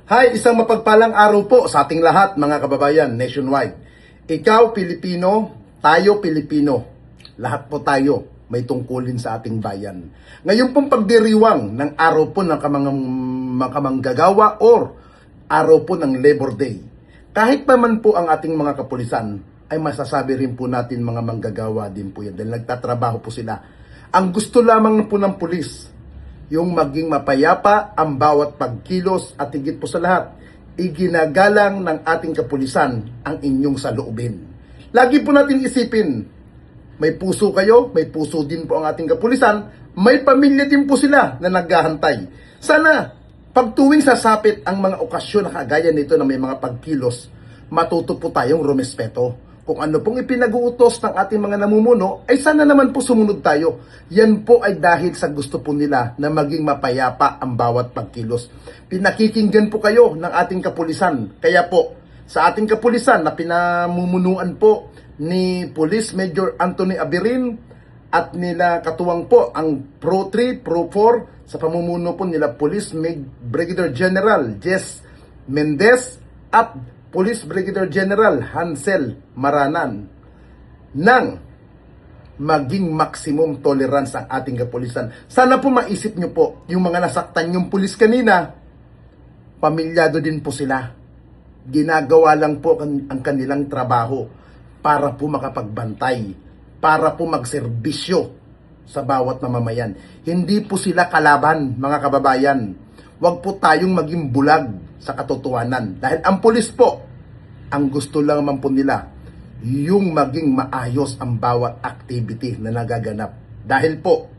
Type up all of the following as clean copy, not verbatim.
Hi, isang mapagpalang araw po sa ating lahat mga kababayan nationwide. Ikaw Pilipino, tayo Pilipino. Lahat po tayo may tungkulin sa ating bayan. Ngayon pong pagdiriwang ng araw po ng kamanggagawa or araw po ng Labor Day. Kahit pa man po ang ating mga kapulisan, ay masasabi rin po natin mga manggagawa din po yan dahil nagtatrabaho po sila. Ang gusto lamang po ng pulis, yung maging mapayapa ang bawat pagkilos at higit po sa lahat, iginagalang ng ating kapulisan ang inyong saloobin. Lagi po natin isipin, may puso kayo, may puso din po ang ating kapulisan, may pamilya din po sila na naghahantay. Sana, pag tuwing sasapit ang mga okasyon na kagaya nito na may mga pagkilos, matuto po tayong rumespeto. Kung ano pong ipinag-uutos ng ating mga namumuno, ay sana naman po sumunod tayo. Yan po ay dahil sa gusto po nila na maging mapayapa ang bawat pagkilos. Pinakikinggan po kayo ng ating kapulisan. Kaya po, sa ating kapulisan na pinamumunuan po ni Police Major Anthony Abirin at nila katuwang po ang Pro 3, Pro 4 sa pamumuno po nila Police Brigadier General Jess Mendez at Police Brigadier General Hansel Maranan ng maging maximum tolerance ang ating kapulisan. Sana po maisip nyo po, yung mga nasaktan yung pulis kanina, pamilyado din po sila. Ginagawa lang po ang kanilang trabaho para po makapagbantay, para po magserbisyo sa bawat mamamayan. Hindi po sila kalaban, mga kababayan. Huwag po tayong maging bulag sa katotohanan. Dahil ang pulis po, ang gusto lang naman po nila, yung maging maayos ang bawat activity na nagaganap. Dahil po,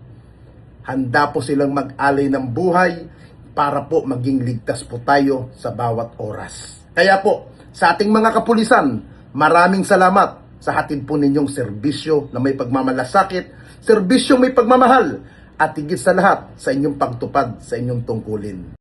handa po silang mag-alay ng buhay para po maging ligtas po tayo sa bawat oras. Kaya po, sa ating mga kapulisan, maraming salamat sa hatid po ninyong serbisyo na may pagmamalasakit, serbisyo may pagmamahal, at higit sa lahat sa inyong pagtupad sa inyong tungkulin.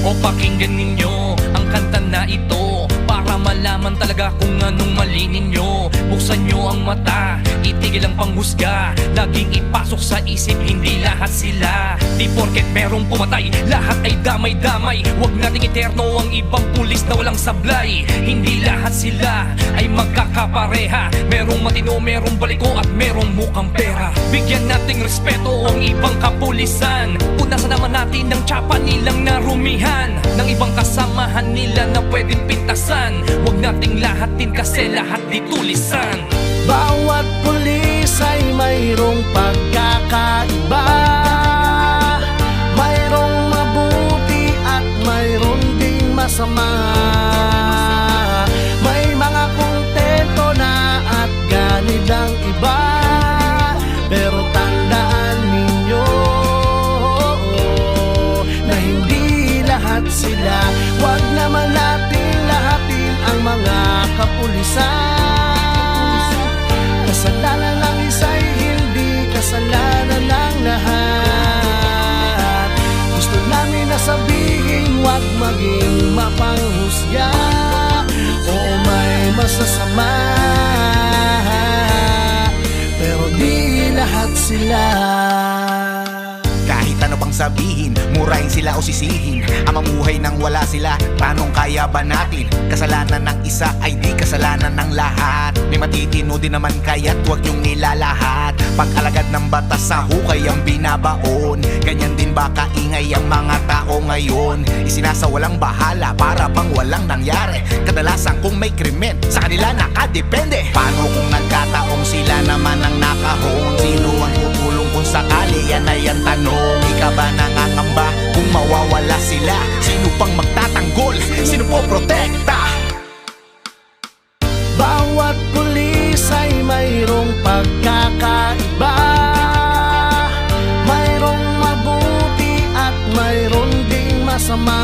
O pakinggan ninyo ang kanta na ito para malaman talaga kung anong mali ninyo. Buksan nyo ang mata, itigil ang panghusga, laging ipasok sa isip, hindi lahat sila. Di porket merong pumatay, lahat ay damay-damay. Huwag nating eterno ang ibang pulis na walang sablay. Hindi lahat sila ay magkakapareha. Merong matino, merong baliko at merong mukhang pera. Bigyan nating respeto ang ibang kapulisan. Punasan naman natin ng tsapa nilang narumihan, ng ibang kasamahan nila na pwedeng pintasan. Huwag nating lahatin kasi lahat di tulisan. Bawat pulis ay mayroong pagkakaiba, mayroong mabuti at mayroong ding masama. May mga kontento na at ganid ang iba, pero tandaan ninyo na hindi lahat sila. Huwag naman natin lahatin ang mga kapulisan. Kasalanan ng isa'y hindi kasalanan ng lahat. Gusto namin na sabihin, huwag maging mapanghusga. Oo, may masasama, pero di lahat sila. Kahit ano pang sabihin, murahin sila o sisihin, ang mamuhay nang wala sila, tanong kaya ba natin? Kasalanan ng isa ay di kasalanan ng lahat. May matitino din naman kaya't huwag yung nilalahat. Pag-alagad ng batas sa hukay ang binabaon, ganyan din ba kaingay ang mga tao ngayon? Isinasawalang bahala para bang walang nangyari. Kadalasan kung may krimen, sa kanila nakadepende. Paano kung nagkataong sila naman ang nakahon? Sino ang tutulong kung sakali? Yan ay ang tanong. Ika ba nangangamba kung mawawala sila? Sino pang magtatanggol? Sino po protekta? Bawat pulis ay mayroong pagkakaiba, mayroong mabuti at mayroong ding masama.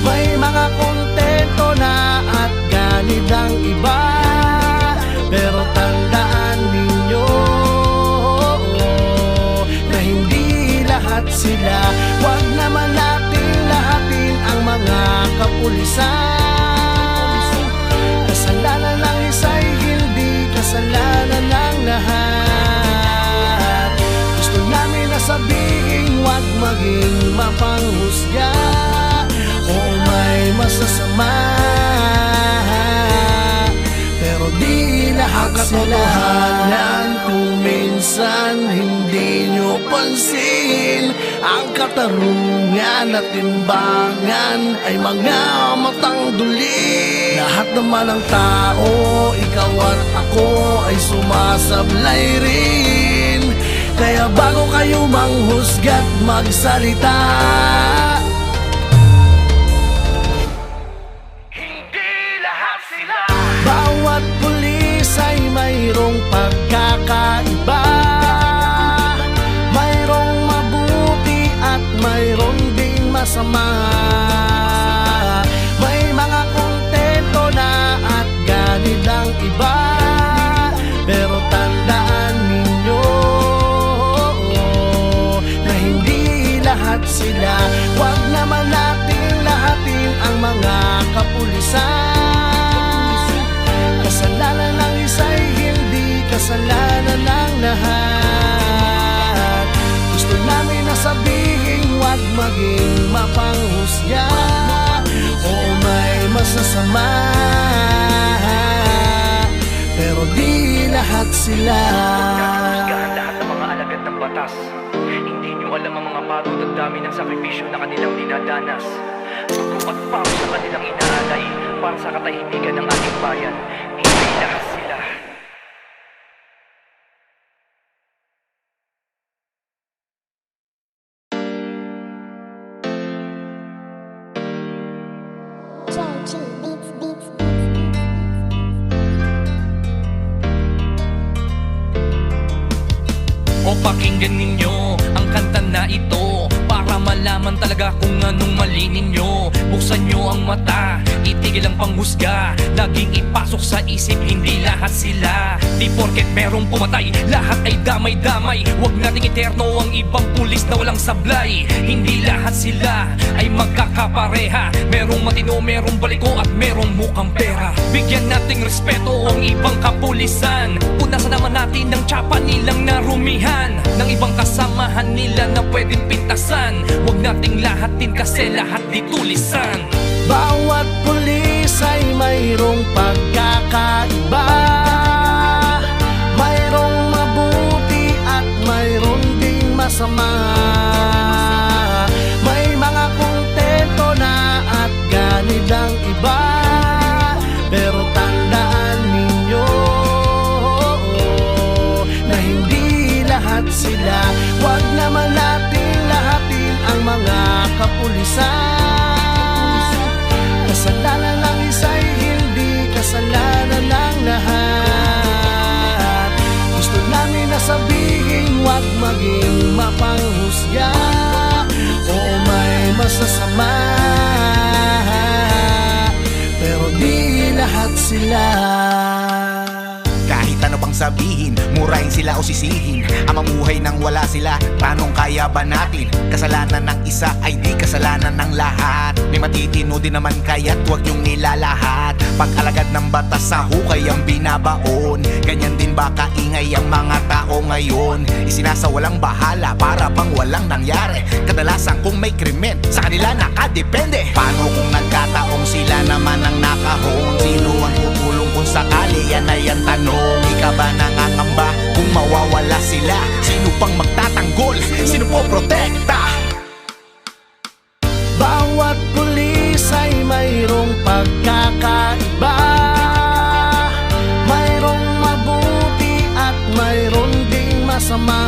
May mga kontento na at ganid ang iba, pero tandaan ninyo na hindi lahat sila. Huwag naman natin lahatin ang mga kapulisan. katotohanan kung minsan hindi nyo pansin. Ang katarungan at timbangan ay mga matang duli. Lahat naman ng tao, ikaw at ako ay sumasablay rin. Kaya bago kayo manghusga't magsalita, Hindi lahat sila. bawat pulis ay mayroong pagkakaiba. Mayroong mabuti at mayroong ding masama. May mga kontento na at ganit ang iba. Pero tandaan ninyo na hindi lahat sila. Huwag naman natin lahatin ang mga kapulisan. Kasalanan ng isa'y hindi kasalanan ng lahat. Gusto namin na sabihin, huwag maging mapanghusga. Oo, may masasama, pero di lahat sila. Husgahan lahat ng mga alagad ng batas. Hindi nyo alam ang mga pagod at dami ng sakripisyo na kanilang dinadanas. Dugo at pawis sa kanilang inaalay para sa katahimikan ng ating bayan. Hindi lahat sila. Joji beats, beats, beats. O pakinggan ninyo ang kanta na ito para malaman talaga kung anong mali ninyo. Buksan nyo ang mata, itigil ang panghusga. Laging ipasok sa isip, hindi lahat sila. Di porket merong pumatay, lahat ay damay-damay. Huwag nating iterno ang ibang pulis na walang sablay. Hindi lahat sila ay magkakapareha. Merong matino, merong baliko at merong mukhang pera. Bigyan nating respeto ang ibang kapulisan. Punasan naman natin ng tsapa nilang narumihan, ng ibang kasamahan nila na pwedeng pintasan. Huwag nating lahatin kasi lahat di tulisan. Bawat pulis ay mayroong pagkakaiba. Mayroong mabuti at mayroong ding masama. May mga kontento na at ganit ang iba. Pero tandaan ninyo na hindi lahat sila. Huwag naman natin lahatin ang mga kapulisan. Kasalanan ng isa'y hindi kasalanan ng lahat. Gusto namin na sabihin, huwag maging mapanghusga. Oo, may masasama, pero di lahat sila. Kahit ano pang sabihin, murahin sila o sisihin. Ang mamuhay nang wala sila, tanong kaya ba natin? Kasalanan ng isa ay di kasalanan ng lahat. May matitino din naman kaya't huwag yung nilalahat. Pag-alagad ng batas sa hukay ang binabaon. Ganyan din ba kaingay ang mga tao ngayon? Isinasawalang bahala para bang walang nangyari. Kadalasan kung may krimen, sa kanila nakadepende. Paano kung nagkataong sila naman ang nakahon? Sino ang tutulong kung sakali? Yan ay ang tanong. Ika ba nangangamba kung mawawala sila? Sino pang magtatanggol? Sino po protekta? Bawat pulis ay mayroong pagkakaiba. Mayroong mabuti at mayroong ding masama.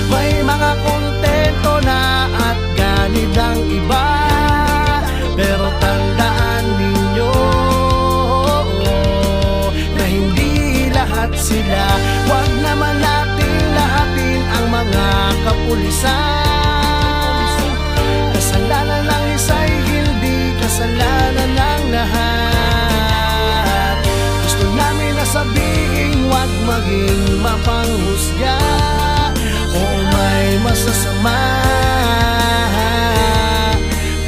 May mga kontento na at ganit ang iba. Pero tandaan ninyo na hindi lahat sila. Huwag naman natin lahatin ang mga kapulisan. Kasalanan ng isa'y hindi kasalanan ng lahat. Gusto namin na sabihin, huwag maging mapanghusga. Oo, may masasama,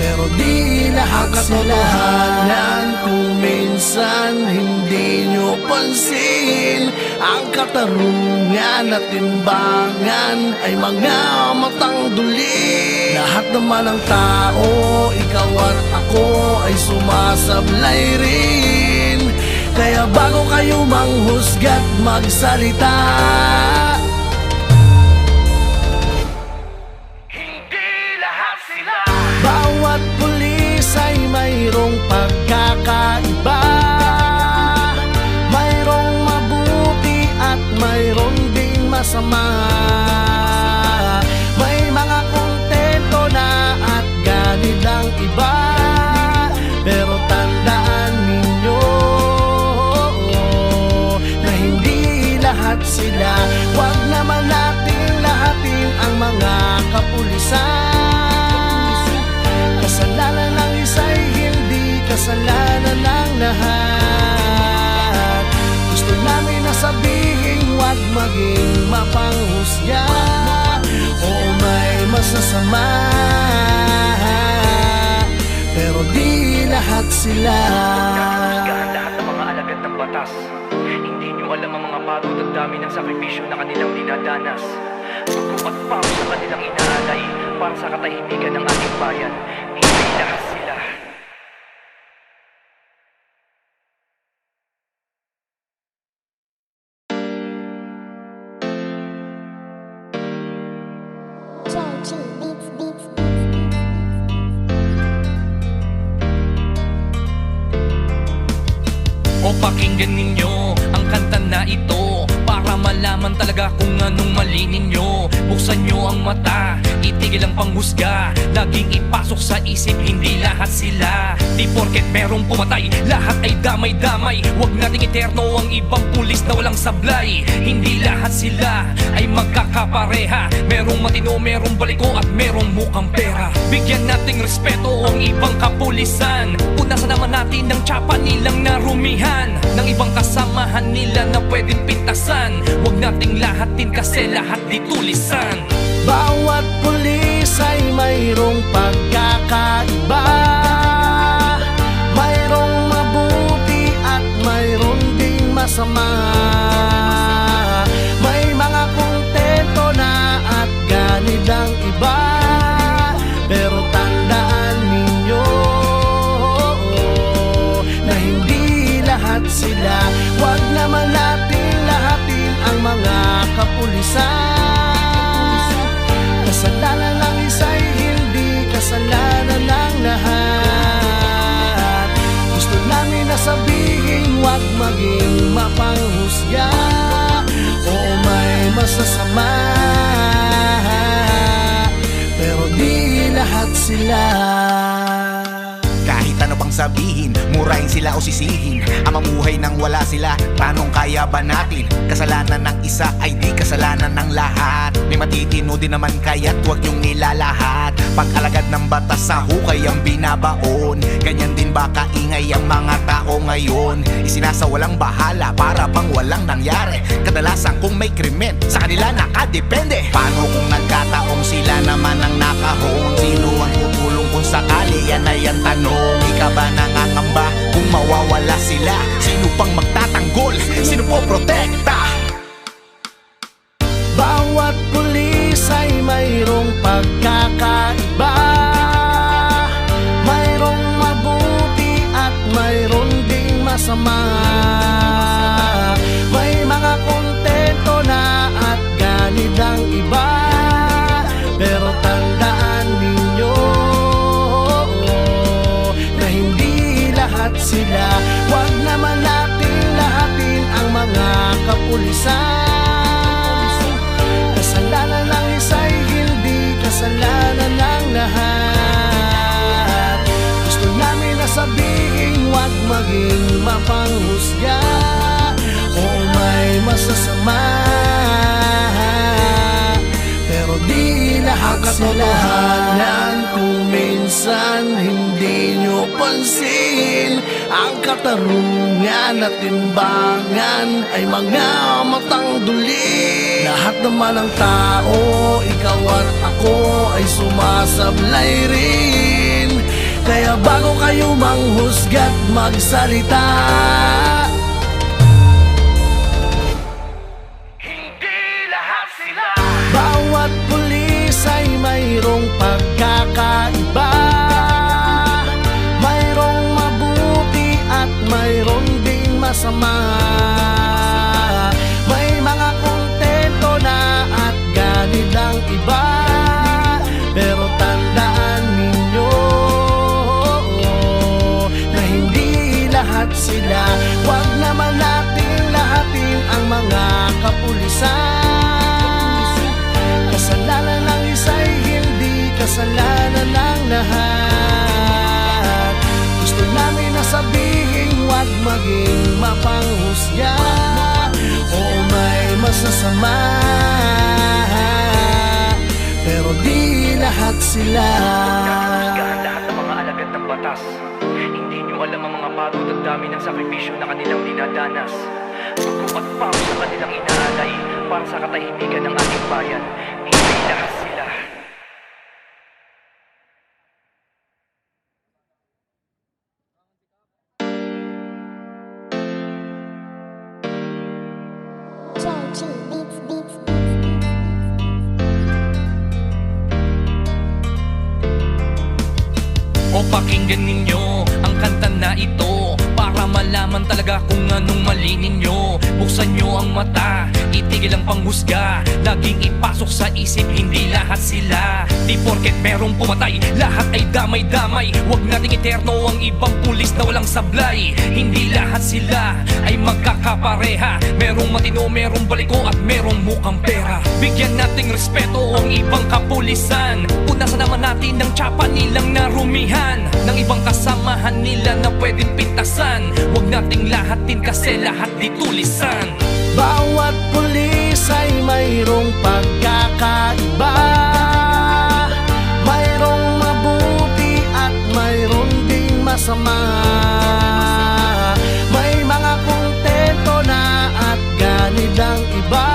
pero di lahat sila. Katotohanan kung minsan hindi nyo pansin. Ang katarungan at timbangan ay mga matang duli. Lahat naman ng tao, ikaw at ako ay sumasablay rin. Kaya bago kayo manghusga't magsalita, Hindi lahat sila. bawat pulis ay mayroong pagkakaiba. Mayroong mabuti at mayroong ding masama. May mga kontento na at ganid ang iba. Pero tandaan ninyo na hindi lahat sila. Huwag naman nating lahatin ang mga kapulisan. Kasalanan ng isa'y hindi kasalanan ng lahat. Gusto namin na sabihin, huwag maging mapanghusga. Oo, may masasama, pero di lahat sila. Husgahan lahat ng mga alagad ng batas. Hindi nyo alam ang mga pagod at dami ng sakripisyo na kanilang dinadanas. Dugo at pawis sa kanilang inaalay para sa katahimikan ng ating bayan. Hindi lahat sila. JG Beats Beats O pakinggan ninyo ang kanta na ito para malaman talaga kung anong mali ninyo. Buksan nyo ang mata, itigil ang panghusga. Laging ipasok sa isip, hindi lahat sila. Di porket merong pumatay, lahat ay damay-damay. Huwag nating iterno ang ibang pulis na walang sablay. Hindi lahat sila ay magkakapareha. Merong matino, merong baliko at merong mukhang pera. Bigyan nating respeto ang ibang kapulisan. Punasan naman natin ng tsapa nilang narumihan, ng ibang kasamahan nila na pwedeng pintasan. Huwag nating lahatin kasi lahat di tulisan. Bawat pulis ay mayroong pagkakaiba. Mayroong mabuti at mayroong ding masama. May mga kontento na at ganid ang iba. Pero tandaan ninyo na hindi lahat sila. Huwag naman nating lahatin ang mga kapulisan. Kasalanan ng isa'y hindi kasalanan ng lahat. Gusto namin na sabihin, huwag maging mapanghusga. Oo, may masasama, pero di lahat sila. Kahit ano pang sabihin, murahin sila o sisihin, ang mamuhay nang wala sila, tanong kaya ba natin? Kasalanan ng isa ay di kasalanan ng lahat. May matitino din naman kaya't huwag yung nilalahat. Pag-alagad ng batas sa hukay ang binabaon. Ganyan din ba kaingay ang mga tao ngayon? Isinasawalang bahala para bang walang nangyari. Kadalasan kung may krimen, sa kanila nakadepende. Paano kung nagkataong sila naman ang nakahon? Sino ang tutulong kung sakali? Yan ay ang tanong. Ika ba nangangamba kung mawawala sila? Sino pang magtatanggol? Sino po protekta? Bawat pulis ay mayroong pagkakaiba. Mayroong mabuti at mayroong ding masama. May mga kontento na at ganid ang iba. Pero tandaan ninyo na hindi lahat sila. Huwag naman nating lahatin ang mga kapulisan. Kasalanan ng isa'y hindi kasalanan ng lahat. Gusto namin na sabihin, huwag maging mapanghusga. Oo, may masasama, pero di lahat sila. Ang katotohanan kung minsan hindi nyo pansin, ang katarungan at timbangan ay mga matang duli. Lahat naman ng tao, ikaw at ako ay sumasablay rin. Kaya bago kayo manghusga't magsalita, Hindi lahat sila. bawat pulis ay mayroong pagkakaiba. Mayroong mabuti at mayroong ding masama. May mga kontento na at ganid ang iba, pero tandaan ninyo na hindi lahat sila. Huwag naman nating lahatin ang mga kapulisan. Kasalanan ng isa'y hindi kasalanan ng lahat. Gusto namin na sabihin, huwag maging mapanghusga. Oo, may masasama, pero di lahat sila. Husgahan lahat ng mga alagad ng batas. Hindi nyo alam ang mga pagod at dami ng sakripisyo na kanilang dinadanas. Dugo at pawis na kanilang inaalay para sa katahimikan ng ating bayan. Hindi lahat sila. JG Beats Beats. O pakinggan ninyo ang kanta na ito para malaman talaga kung anong mali ninyo. Buksan nyo ang mata, itigil ang panghusga. Laging ipasok sa isip, hindi lahat sila. Di porket merong pumatay, lahat ay damay-damay. Huwag nating eterno ang ibang pulis na walang sablay. Hindi lahat sila ay magkakapareha. Merong matino, merong baliko at merong mukhang pera. Bigyan nating respeto ang ibang kapulisan. Punasan naman natin ng tsapa nilang narumihan, ng ibang kasamahan nila na pwedeng pintasan. Huwag nating lahatin kasi lahat di tulisan. Bawat pulis ay mayroong pagkakaiba. Mayroong mabuti at mayroong ding masama. May mga kontento na at ganid ang iba,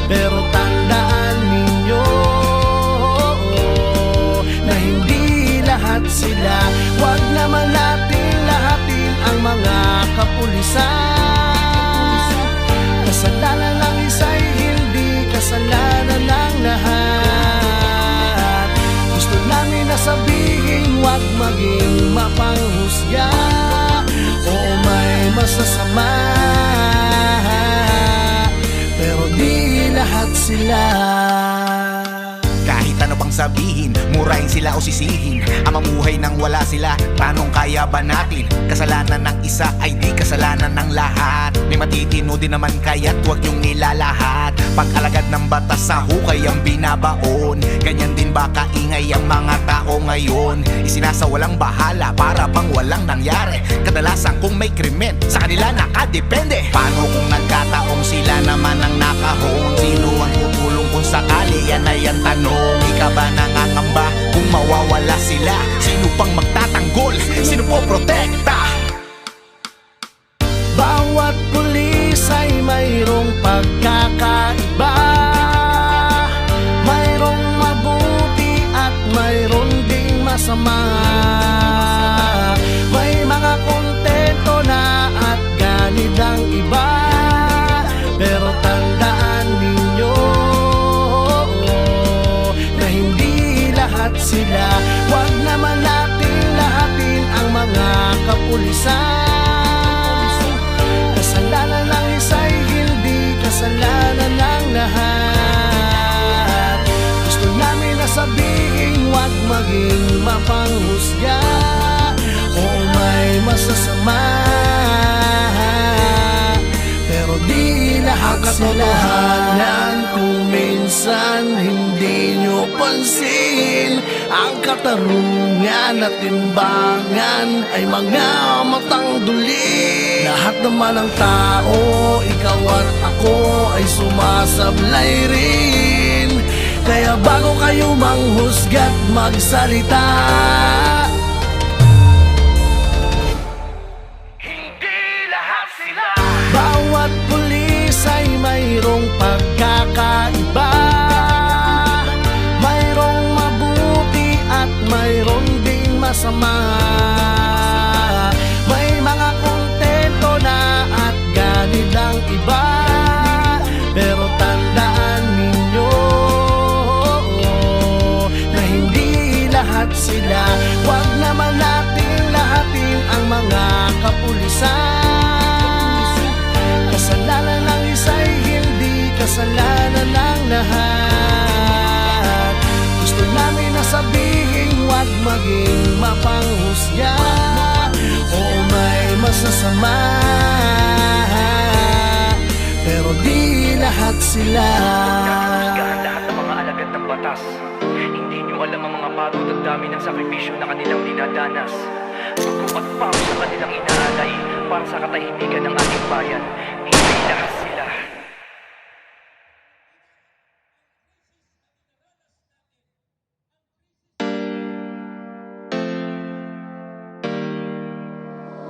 pero tandaan ninyo na hindi lahat sila. Huwag naman natin lahatin ang mga kapulisan. Kasalanan ng isa'y hindi kasalanan ng lahat. Gusto namin na sabihin, huwag maging mapanghusga. Oo, may masasama, pero di lahat sila. Kahit ano pang sabihin, murahin sila o sisihin, ang mamuhay nang wala sila, tanong kaya ba natin? Kasalanan ng isa ay di kasalanan ng lahat. May matitino din naman kaya't huwag yung nilalahat. Pag-alagad ng batas sa hukay ang binabaon. Ganyan din ba kaingay ang mga tao ngayon? Isinasawalang bahala para bang walang nangyari. Kadalasan kung may krimen, sa kanila nakadepende. Paano kung nagkataong sila naman ang nakahon? Sino ang tutulong kung sakali? Yan ay ang tanong. Ika ba nangangamba kung mawawala sila? Sino pang magtatanggol? Sino po protekta? Bawat pulis ay mayroong pagkakaiba. Mayroong mabuti at mayroong ding masama. May mga kontento na at ganid ang iba, pero tandaan ninyo na hindi lahat sila. Huwag naman natin lahatin ang mga kapulisan. Kasalanan ng isa'y hindi kasalanan ng lahat. Gusto namin na sabihin, huwag maging mapanghusga. Oo, may masasama, pero di lahat sila. Katotohanan kung minsan hindi nyo pansin, ang katarungan at timbangan ay mga matang duli. Lahat naman ng tao, ikaw at ako ay sumasablay rin. Kaya bago kayo manghusga't magsalita, Hindi lahat sila. bawat pulis ay mayroong pagkakaiba. Mayroong mabuti at mayroong ding masama. May mga kontento na at ganid ang iba, pero tandaan ninyo na hindi lahat sila. Huwag masasama, pero di lahat sila. Husgahan lahat ng mga alagad ng batas. Hindi nyo alam ang mga pagod at dami ng sakripisyo na kanilang dinadanas. Dugo at pawis sa kanilang inaalay para sa katahimikan ng ating bayan. Hindi lahat sila.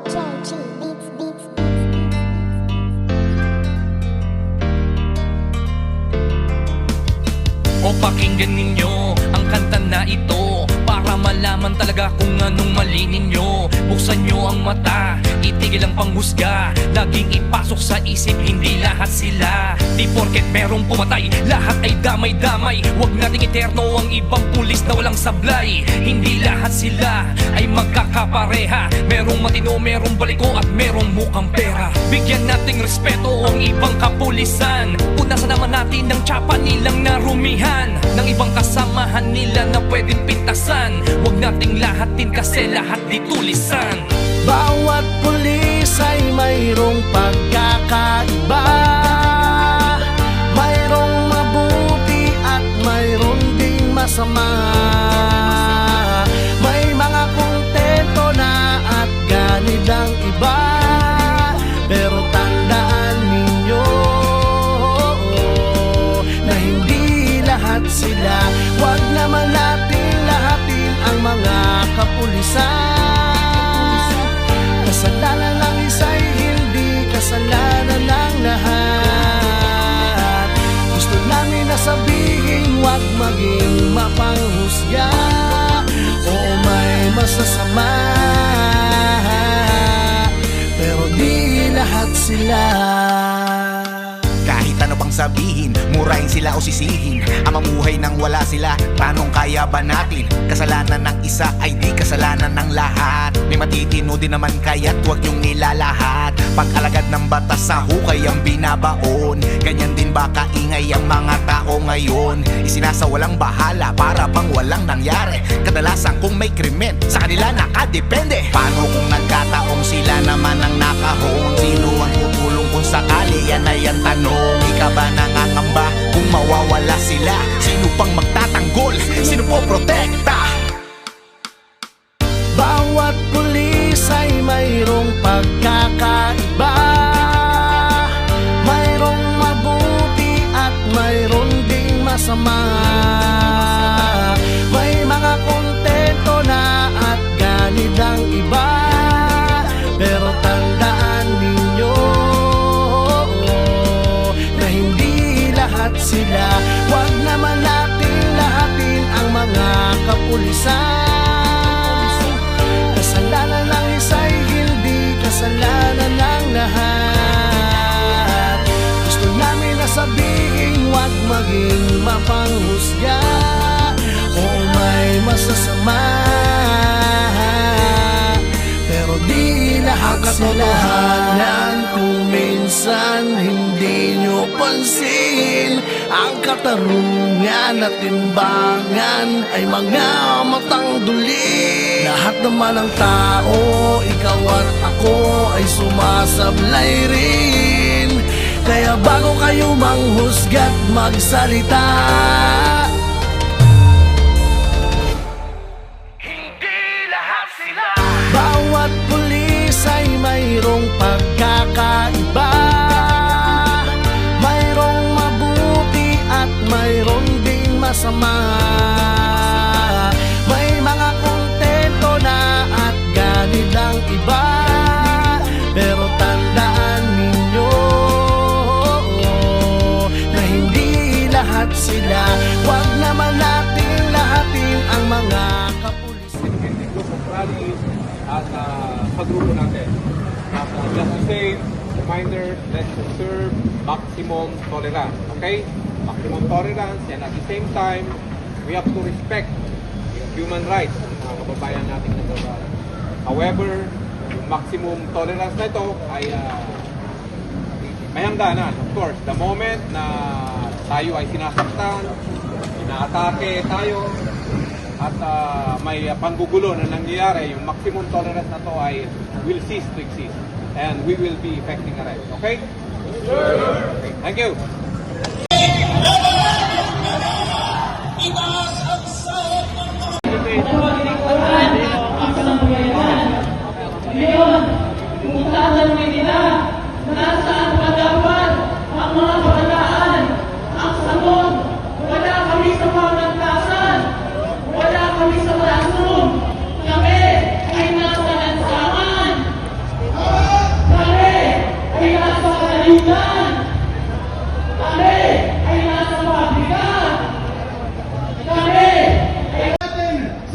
JG Beats Beats O pakinggan ninyo ang kanta na ito para malaman talaga kung anong mali ninyo. Buksan nyo ang mata, itigil ang panghusga. Laging ipasok sa isip, hindi lahat sila. Di porket merong pumatay, lahat ay damay-damay. Huwag nating eterno ang ibang pulis na walang sablay. Hindi lahat sila ay magkakapareha. Merong matino, merong baliko at merong mukhang pera. Bigyan nating respeto ang ibang kapulisan. Punasan naman natin ng tsapa nilang narumihan, ng ibang kasamahan nila na pwedeng pintasan. Huwag nating lahatin kasi lahat di tulisan. Bawat pulis ay mayroong pagkakaiba, mayroong mabuti at mayroong ding masama. May mga kontento na at ganid ang iba, pero tandaan ninyo na hindi lahat sila. Huwag naman natin lahatin ang mga kapulisan. Kasalanan ng isa'y hindi kasalanan ng lahat. Gusto namin na sabihin, huwag maging mapanghusga. Oo, may masasama, pero di lahat sila. Kahit ano pang sabihin, murahin sila o sisihin, ang mamuhay nang wala sila, tanong kaya ba natin? Kasalanan ng isa ay di kasalanan ng lahat. May matitino din naman kaya't huwag yung nilalahat. Pag-alagad ng batas sa hukay ang binabaon, ganyan din ba kaingay ang mga tao ngayon? Isinasawalang bahala para bang walang nangyari. Kadalasan kung may krimen, sa kanila nakadepende. Paano kung nagkataong sila naman ang nakahon? Sino ang tutulong kung sakali? Yan ay ang tanong. Ika ba nangangamba kung mawawala sila? Sino pang magtatanggol? Sino po protekta? Bawat pulis ay mayroong pagkakaiba, mayroong mabuti at mayroong ding masama. May mga kontento na at ganid ang iba, pero tandaan ninyo na hindi lahat sila. Huwag naman natin lahatin ang mga kapulisan. Kasalanan ng isa'y hindi kasalanan ng lahat. Gusto namin na sabihin, huwag maging mapanghusga. Oo, may masasama, pero di lahat sila. Katotohanan kung minsan hindi nyo pansin, ang katarungan at timbangan ay mga matang duli. Lahat naman ng tao, ikaw at ako ay sumasablay rin. Kaya bago kayo manghusga't magsalita, Hindi lahat sila. bawat pulis ay mayroong pagkakaiba, mayroong mabuti at mayroong ding masama. May mga kontento na at ganid ang iba, pero tandaan ninyo na hindi lahat sila. Huwag naman natin lahatin ang mga kapulisan. Independent group of rallies at pagrupo natin. At just to say, reminder, let's observe maximum tolerance. Okay? Maximum tolerance, and at the same time, we have to respect human rights ng mga kababayan nating nagbabayan. However, yung maximum tolerance na ito ay may hangganan. Of course, the moment na tayo ay sinasaktan, inaatake tayo, at may panggugulo na nangyayari, yung maximum tolerance na to ay will cease to exist and we will be effecting arrest. Okay? Okay. Thank you.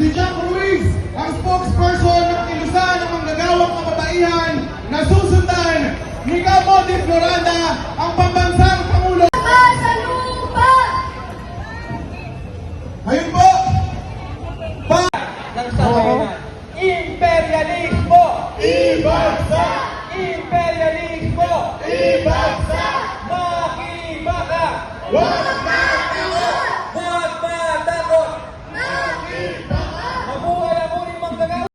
Si Jack Ruiz, ang spokesperson ng kilusan ng manggagawang kababaihan na susundan ni Cabo de Floranda, ang pambansang Pangulo. Sa lupa! Ngayon po, Ng sambayanan. Imperialismo! ibagsak! Imperialismo! Ibagsak! Makibaka! Wag na